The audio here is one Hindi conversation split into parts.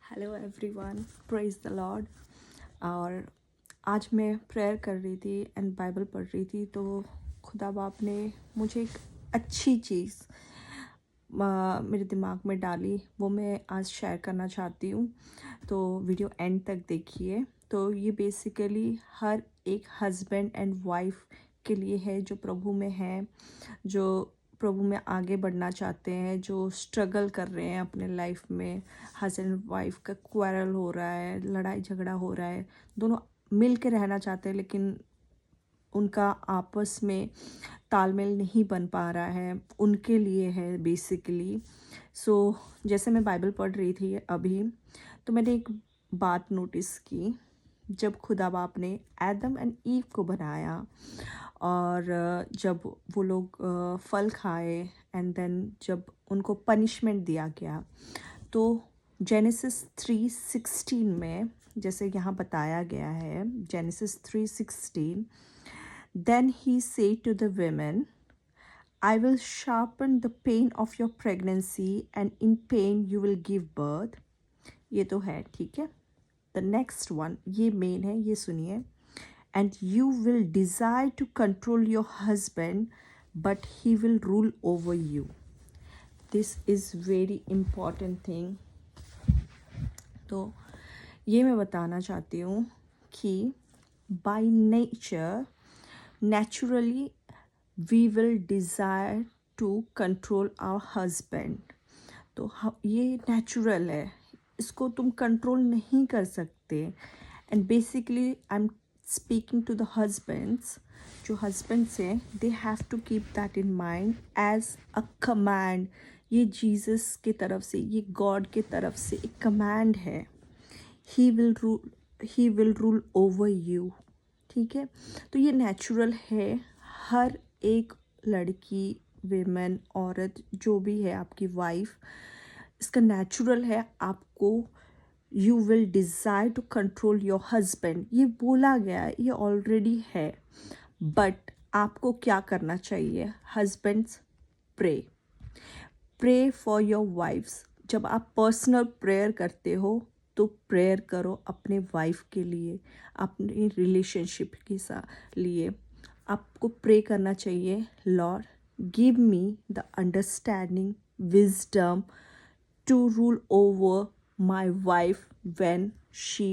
Hello everyone, praise the Lord. और आज मैं प्रेयर कर रही थी एंड बाइबल पढ़ रही थी, तो खुदा बाप ने मुझे एक अच्छी चीज़ मेरे दिमाग में डाली, वो मैं आज शेयर करना चाहती हूँ। तो वीडियो एंड तक देखिए। तो ये बेसिकली हर एक हस्बैंड एंड वाइफ के लिए है, जो प्रभु में है, जो प्रभु में आगे बढ़ना चाहते हैं, जो स्ट्रगल कर रहे हैं अपने लाइफ में। हस्बैंड वाइफ का क्वारल हो रहा है, लड़ाई झगड़ा हो रहा है, दोनों मिल के रहना चाहते हैं लेकिन उनका आपस में तालमेल नहीं बन पा रहा है, उनके लिए है बेसिकली। सो जैसे मैं बाइबल पढ़ रही थी अभी, तो मैंने एक बात नोटिस की। जब खुदा बाप ने एडम एंड ईव को बनाया और जब वो लोग फल खाए एंड देन जब उनको पनिशमेंट दिया गया, तो जेनेसिस 3:16 में जैसे यहाँ बताया गया है, Genesis 3:16, then he said to the women, I will sharpen the pain of your pregnancy and in pain you will give birth. ये तो है, ठीक है। द नेक्स्ट वन, ये मेन है, ये सुनिए। And you will desire to control your husband, but he will rule over you. This is very important thing. तो ये मैं बताना चाहती हूँ कि by nature, naturally, we will desire to control our husband. तो ये नेचुरल है, इसको तुम कंट्रोल नहीं कर सकते। And basically I am speaking to the husbands, जो हस्बैंड्स हैं, they have to keep that in mind as a command. ये जीसस की तरफ से, ये गॉड की तरफ से एक कमांड है। He will rule over you, ठीक है। तो ये नेचुरल है, हर एक लड़की, वेमेन, औरत, जो भी है आपकी वाइफ, इसका नेचुरल है आपको। You will desire to control your husband, ये बोला गया है, ये ऑलरेडी है। बट आपको क्या करना चाहिए? Husbands, pray for your wifes. जब आप पर्सनल प्रेयर करते हो तो प्रेयर करो अपने वाइफ के लिए, अपनी रिलेशनशिप के साथ लिए। आपको प्रे करना चाहिए, Lord give me the understanding, wisdom to rule over my wife when she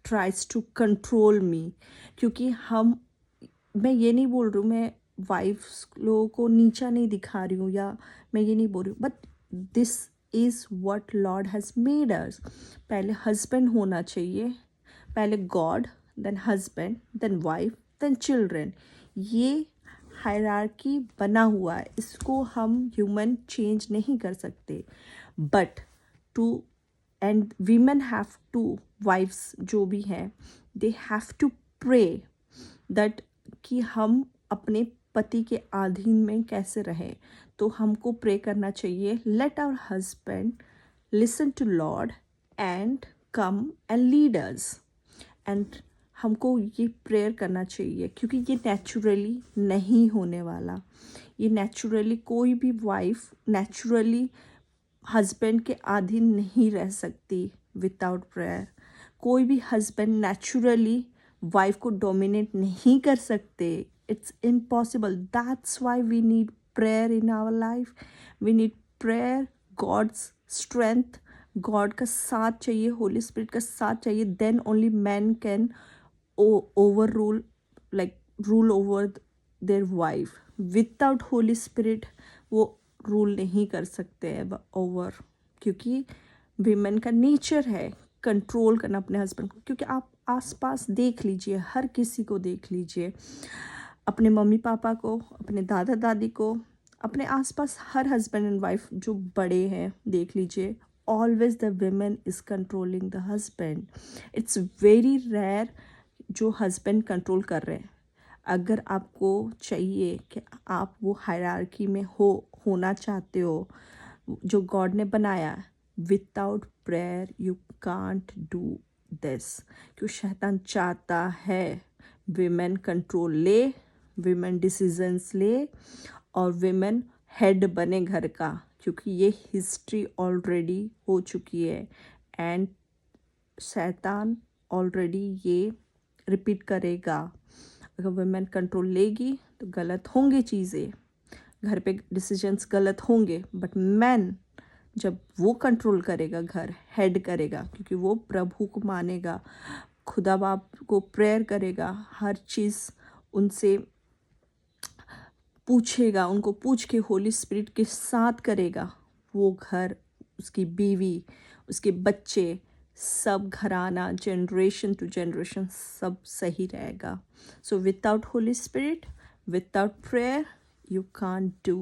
tries to control me. क्योंकि मैं ये नहीं बोल रही हूँ, मैं वाइफ लोगों को नीचा नहीं दिखा रही हूँ, या मैं ये नहीं बोल रही हूँ, but this is what Lord has made us. पहले हस्बैंड होना चाहिए, पहले God, then husband, then wife, then children. ये हायरार्की बना हुआ है, इसको हम ह्यूमन चेंज नहीं कर सकते। But to and women have to, wifes जो भी हैं, they have to pray that कि हम अपने पति के अधीन में कैसे रहें। तो हमको प्रे करना चाहिए, let our husband listen to Lord and come and lead us. And हमको ये प्रेयर करना चाहिए, क्योंकि ये नेचुरली नहीं होने वाला। ये नेचुरली कोई भी वाइफ नेचुरली हस्बैंड के अधीन नहीं रह सकती विदाउट प्रेयर। कोई भी हस्बैंड नेचुरली वाइफ को डोमिनेट नहीं कर सकते, it's impossible. That's why we need prayer in our life. We need prayer, God's strength, God का साथ चाहिए, होली स्पिरिट का साथ चाहिए। Then only man can overrule, like rule over their wife. Without Holy Spirit वो रूल नहीं कर सकते हैं ओवर, क्योंकि वीमेन का नेचर है कंट्रोल करना अपने हस्बैंड को। क्योंकि आप आसपास देख लीजिए, हर किसी को देख लीजिए, अपने मम्मी पापा को, अपने दादा दादी को, अपने आसपास हर हस्बैंड एंड वाइफ जो बड़े हैं देख लीजिए, always the women is controlling the husband. It's very rare जो हस्बैंड कंट्रोल कर रहे हैं। अगर आपको चाहिए कि आप वो हायरार्की में होना चाहते हो जो गॉड ने बनाया, without prayer you can't do this. क्यों? शैतान चाहता है विमेन कंट्रोल ले, विमेन डिसीजंस ले, और विमेन हेड बने घर का, क्योंकि ये हिस्ट्री ऑलरेडी हो चुकी है। एंड शैतान ऑलरेडी ये रिपीट करेगा। अगर वुमेन कंट्रोल लेगी तो गलत होंगे चीज़ें, घर पे डिसीजंस गलत होंगे, बट मैन जब वो कंट्रोल करेगा, घर हेड करेगा, क्योंकि वो प्रभु को मानेगा, खुदा बाप को प्रेयर करेगा, हर चीज़ उनसे पूछेगा, उनको पूछ के होली स्पिरिट के साथ करेगा, वो घर, उसकी बीवी, उसके बच्चे, सब घराना, जनरेशन टू जनरेशन सब सही रहेगा। So without Holy spirit, without prayer, you can't do